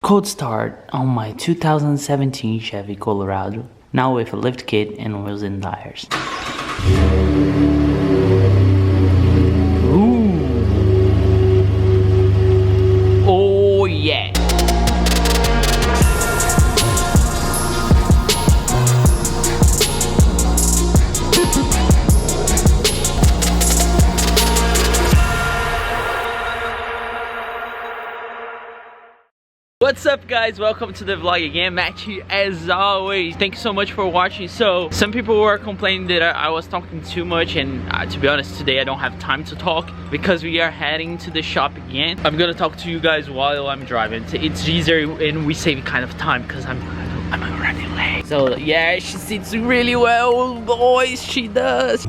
Cold start on my 2017 Chevy Colorado, now with a lift kit and wheels and tires. Ooh. Oh yeah. What's up guys, welcome to the vlog again. Matt here as always. Thank you so much for watching. So some people were complaining that I was talking too much, and to be honest, today I don't have time to talk because we are heading to the shop again. I'm gonna talk to you guys while I'm driving. It's easier and we save kind of time because I'm already late. So yeah, she sits really well, boys, she does.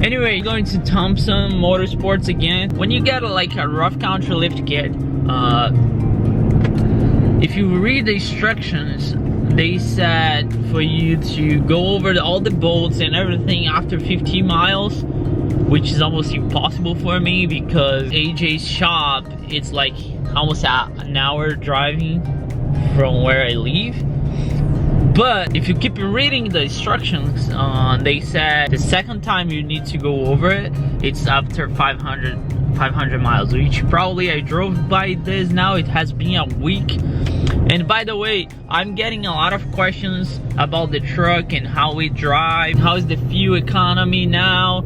Anyway, going to Thompson Motorsports again. When you get like a rough country lift kit, if you read the instructions, they said for you to go over all the bolts and everything after 50 miles, which is almost impossible for me because AJ's shop, it's like almost an hour driving from where I live. But if you keep reading the instructions, they said the second time you need to go over it, it's after 500 miles, which probably I drove by this now. It has been a week. And by the way, I'm getting a lot of questions about the truck and how we drive, how is the fuel economy now,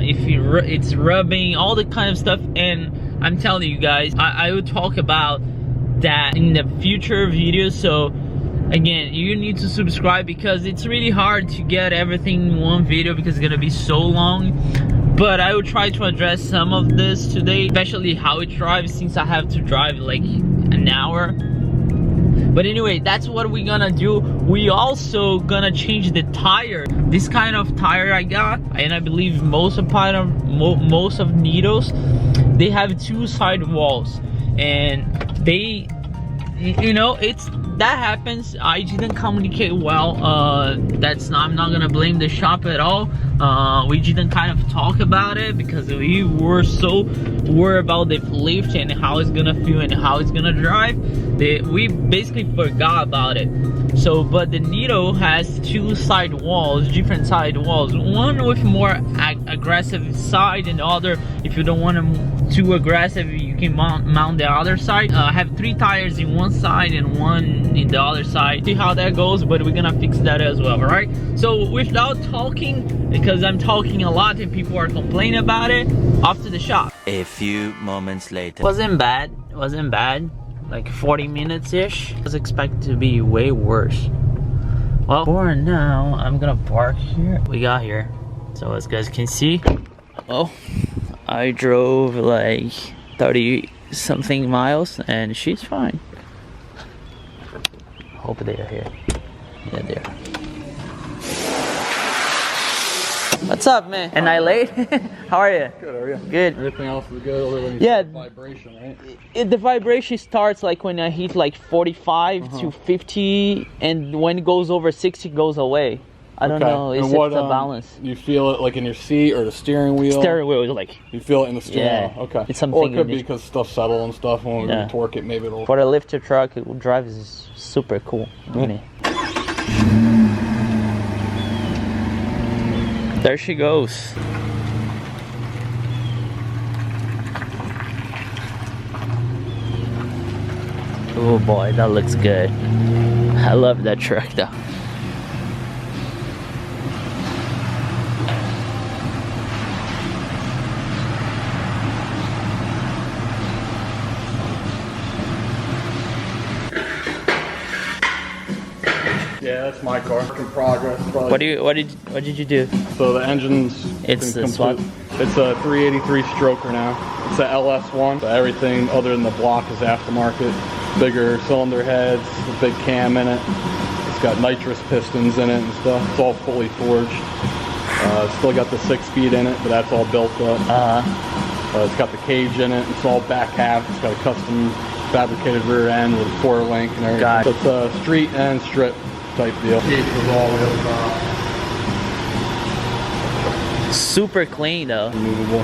if it's rubbing, all the kind of stuff. And I'm telling you guys, I will talk about that in the future videos. So again, you need to subscribe because it's really hard to get everything in one video because it's gonna be so long. But I will try to address some of this today, especially how it drives, since I have to drive like an hour. But anyway, that's what we're gonna do. We also gonna change the tire. This kind of tire I got, and I believe most of Needles, they have two side walls, and they, you know, that happens. I didn't communicate well. I'm not gonna blame the shop at all. We didn't kind of talk about it because we were so worried about the lift and how it's gonna feel and how it's gonna drive. We basically forgot about it. So, but the Needle has two side walls, different side walls. One with more aggressive side, and the other, if you don't want them too aggressive, you can mount the other side. I have 3 tires in one side and 1 in the other side. See how that goes, but we're gonna fix that as well, alright? So without talking, because I'm talking a lot and people are complaining about it, off to the shop. A few moments later. Wasn't bad, like 40 minutes-ish. I was expected to be way worse. Well, for now, I'm gonna park here. We got here. So as you guys can see, well, I drove like 30 something miles and she's fine. Hope they are here. Yeah, they are. What's up, man? And I late? How are you? Good, how are you? Good. Everything else is good other than yeah, vibration, right? The vibration starts like when I hit like 45 to 50, and when it goes over 60, it goes away. I don't know, it's a balance. You feel it like in your seat or the steering wheel? Steering wheel is like... You feel it in the steering wheel? Okay. It's something or it could be because stuff settle and stuff, when we torque it, maybe it'll... For a lifter truck, it will drive is super cool. Really. There she goes. Oh boy, that looks good. I love that truck though. Yeah, that's my car. Work in progress. Probably. What did you do? So the engine's It's a swap. It's a 383 stroker now. It's a LS1. So everything other than the block is aftermarket. Bigger cylinder heads, a big cam in it. It's got nitrous pistons in it and stuff. It's all fully forged. Still got the 6-speed in it, but that's all built up. It's got the cage in it. It's all back half. It's got a custom fabricated rear end with a 4-link and everything. So it's a street and strip type deal. Super clean though. Removable.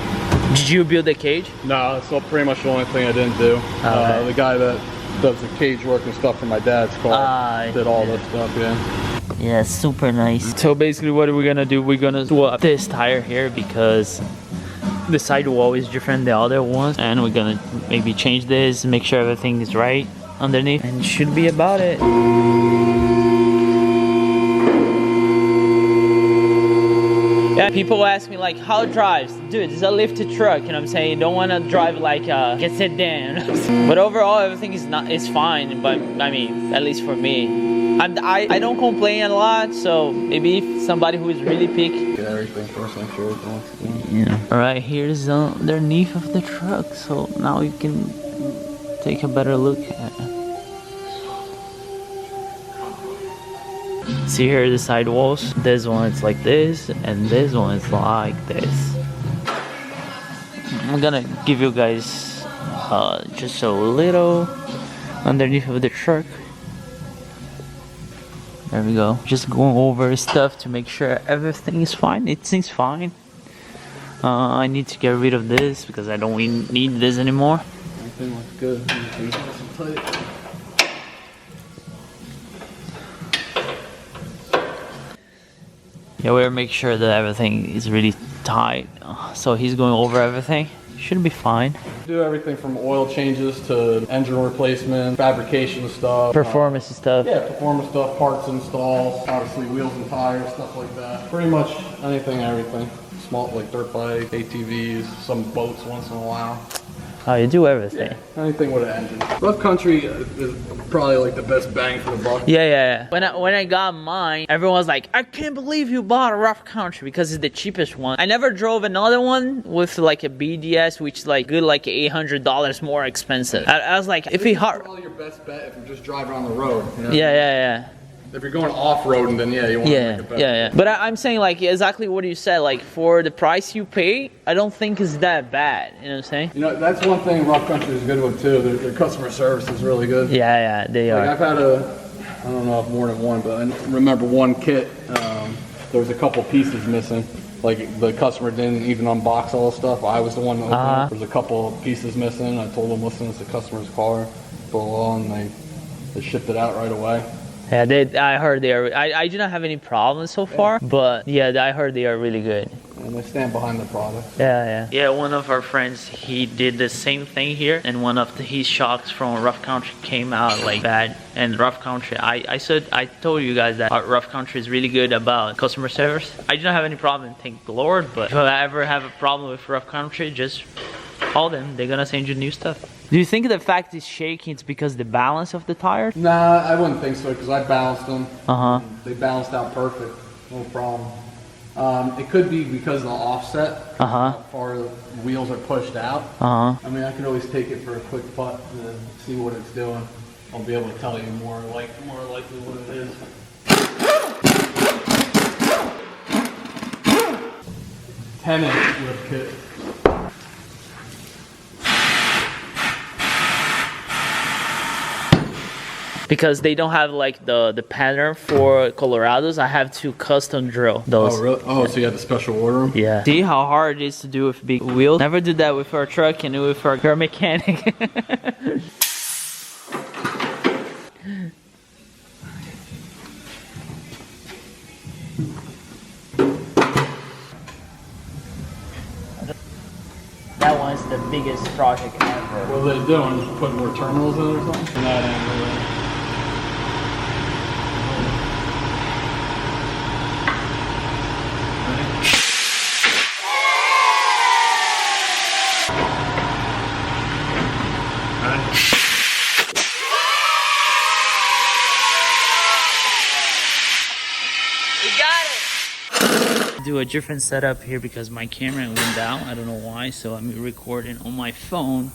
Did you build the cage? No, that's pretty much the only thing I didn't do. Okay. The guy that does the cage work and stuff for my dad's car. Did all this stuff, yeah. Yeah, super nice. So basically what are we gonna do? We're gonna swap this tire here because the sidewall is different than the other ones, and we're gonna maybe change this, make sure everything is right underneath, and it should be about it. Yeah, people ask me like, how it drives? Dude, it's a lifted truck, you know what I'm saying? You don't want to drive like a sedan. But overall, everything is fine. But I mean, at least for me, I don't complain a lot. So maybe if somebody who is really picky. Get everything first, make sure it's on. Yeah. All right, here's underneath of the truck. So now you can take a better look at it. See here the sidewalls. This one is like this, and this one is like this. I'm gonna give you guys just a little underneath of the truck. There we go. Just going over stuff to make sure everything is fine. It seems fine. I need to get rid of this because I don't need this anymore. Everything looks good. Yeah, we'll make sure that everything is really tight. So he's going over everything. Should be fine. Do everything from oil changes to engine replacement, fabrication stuff. Performance stuff. Yeah, performance stuff, parts installs, obviously wheels and tires, stuff like that. Pretty much anything, everything. Small, like dirt bike, ATVs, some boats once in a while. Oh, you do everything. Yeah, anything with an engine. Rough country is probably like the best bang for the buck. Yeah. When I got mine, everyone was like, I can't believe you bought a rough country because it's the cheapest one. I never drove another one with like a BDS, which is like good, like $800 more expensive. I was like, if it hard. Probably your best bet if you're just driving on the road. You know? Yeah. If you're going off-road, then yeah, you want to make a bet. Yeah. But I'm saying like exactly what you said. Like for the price you pay, I don't think it's that bad. You know what I'm saying? You know, that's one thing Rough Country is good with too. Their customer service is really good. Yeah, they are. I've had I don't know if more than one, but I remember one kit, there was a couple pieces missing. Like the customer didn't even unbox all the stuff. I was the one that opened it. There was a couple pieces missing. I told them, listen, it's the customer's car. Go on, and they shipped it out right away. Yeah, I heard they are. I do not have any problems so far, but yeah, I heard they are really good. And they stand behind the product. Yeah, one of our friends, he did the same thing here, and one of his shocks from Rough Country came out like bad. And Rough Country, I told you guys that Rough Country is really good about customer service. I do not have any problem, thank the Lord, but if I ever have a problem with Rough Country, just call them. They're gonna send you new stuff. Do you think the fact it's shaking it's because the balance of the tires? Nah, I wouldn't think so because I balanced them. They balanced out perfect, no problem. It could be because of the offset, how far the wheels are pushed out. I mean, I could always take it for a quick putt and see what it's doing. I'll be able to tell you more likely what it is. Ten-inch lift kit. Because they don't have like the pattern for Colorados, I have to custom drill those. Oh, really? Oh, so you had to special order them? Yeah. See how hard it is to do with big wheels? Never did that with our truck and with our car mechanic. That one's the biggest project ever. What are they doing? Just putting more terminals in or something? That ain't Do a different setup here because my camera went down. I don't know why, so I'm recording on my phone.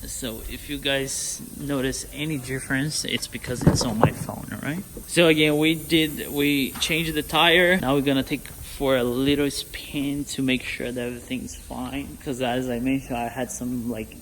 So if you guys notice any difference, it's because it's on my phone. All right, so again, we changed the tire. Now we're gonna take for a little spin to make sure that everything's fine, because as I mentioned, I had some like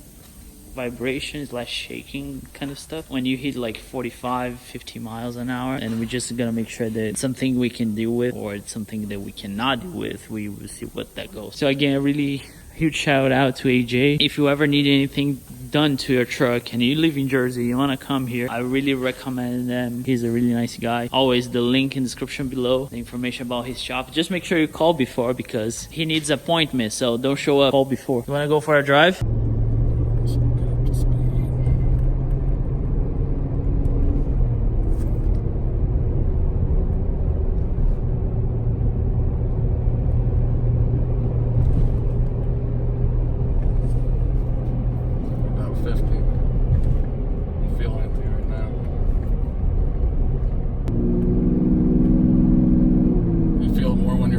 vibrations, less shaking kind of stuff when you hit like 45-50 miles an hour, and we're just gonna make sure that it's something we can deal with or it's something that we cannot deal with. We will see what that goes. So again, a really huge shout out to AJ. If you ever need anything done to your truck and you live in Jersey, you want to come here, I really recommend them. He's a really nice guy. Always the link in the description below, the information about his shop. Just make sure you call before because he needs appointment, so don't show up, call before. You want to go for a drive?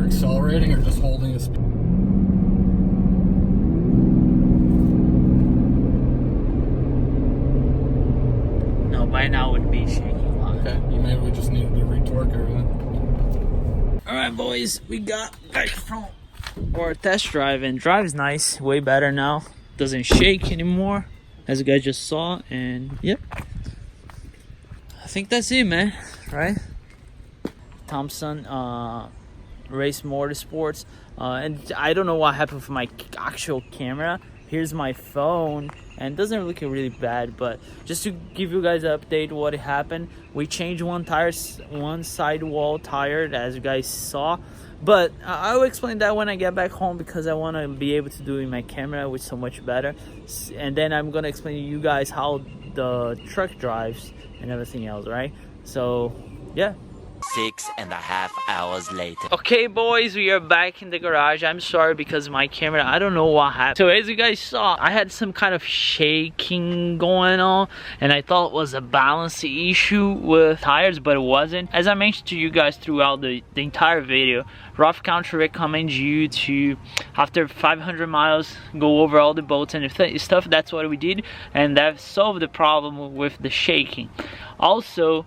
Accelerating or just holding a speed? No, by now it would be shaking a lot. Okay, well maybe we just needed to retorque everything. Alright boys, we got back from our test drive and drive's nice, way better now. Doesn't shake anymore, as you guys just saw, and yep. I think that's it, man, right? Thompson, Race Motorsports, and I don't know what happened with my actual camera. Here's my phone, and it doesn't look really bad, but just to give you guys an update what happened, we changed one sidewall tire, as you guys saw, but I will explain that when I get back home because I want to be able to do it in my camera, which is so much better. And then I'm gonna explain to you guys how the truck drives and everything else, right? So yeah. 6.5 hours later. Okay boys, we are back in the garage. I'm sorry because my camera, I don't know what happened. So as you guys saw, I had some kind of shaking going on and I thought it was a balance issue with tires, but it wasn't. As I mentioned to you guys throughout the entire video, Rough Country recommends you to, after 500 miles, go over all the bolts and stuff. That's what we did, and that solved the problem with the shaking. Also,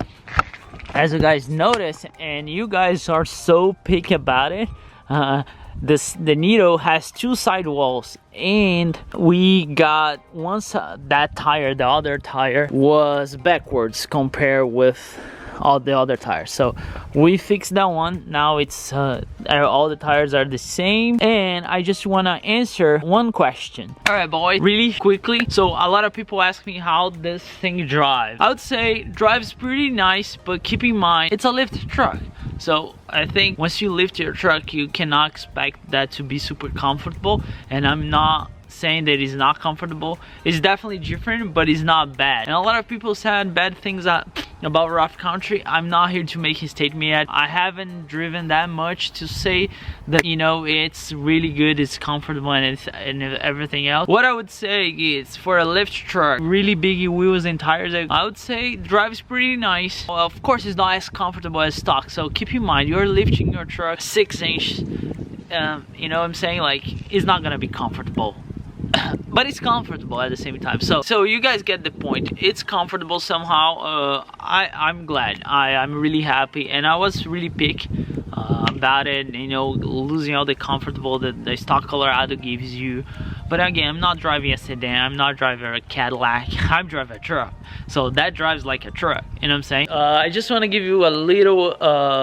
as you guys notice, and you guys are so picky about it, the Nito has two sidewalls, and we got once that tire, the other tire was backwards compared with all the other tires, so we fixed that one. Now it's all the tires are the same, and I just want to answer one question. All right boys, really quickly, so a lot of people ask me how this thing drives. I would say drives pretty nice, but keep in mind it's a lift truck, so I think once you lift your truck you cannot expect that to be super comfortable, and I'm not saying that it's not comfortable. It's definitely different, but it's not bad. And a lot of people said bad things about Rough Country. I'm not here to make a statement yet. I haven't driven that much to say that, you know, it's really good, it's comfortable, and everything else. What I would say is, for a lift truck, really big wheels and tires, I would say drives pretty nice. Well, of course it's not as comfortable as stock, so keep in mind you're lifting your truck 6-inch. You know what I'm saying? Like, it's not gonna be comfortable. But it's comfortable at the same time, so you guys get the point. It's comfortable somehow. I'm glad. I'm really happy, and I was really picky about it, you know, losing all the comfortable that the stock Colorado gives you. But again, I'm not driving a sedan, I'm not driving a Cadillac, I'm driving a truck, so that drives like a truck, you know what I'm saying? I just want to give you a little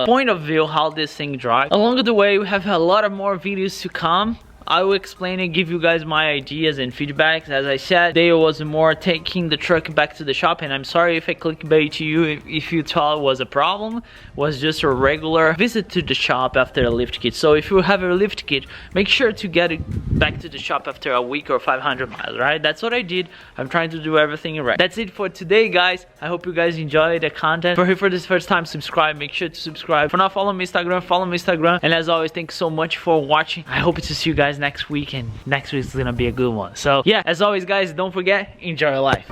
point of view how this thing drives. Along the way, we have a lot of more videos to come. I will explain and give you guys my ideas and feedbacks. As I said, today was more taking the truck back to the shop, and I'm sorry if I clickbait to you if you thought it was a problem. It was just a regular visit to the shop after a lift kit. So if you have a lift kit, make sure to get it back to the shop after a week or 500 miles, right? That's what I did. I'm trying to do everything right. That's it for today, guys. I hope you guys enjoyed the content. If you're here for this first time, subscribe. Make sure to subscribe. For now, follow me Instagram. And as always, thanks so much for watching. I hope to see you guys next week, and next week is gonna be a good one. So yeah, as always guys, don't forget, enjoy your life.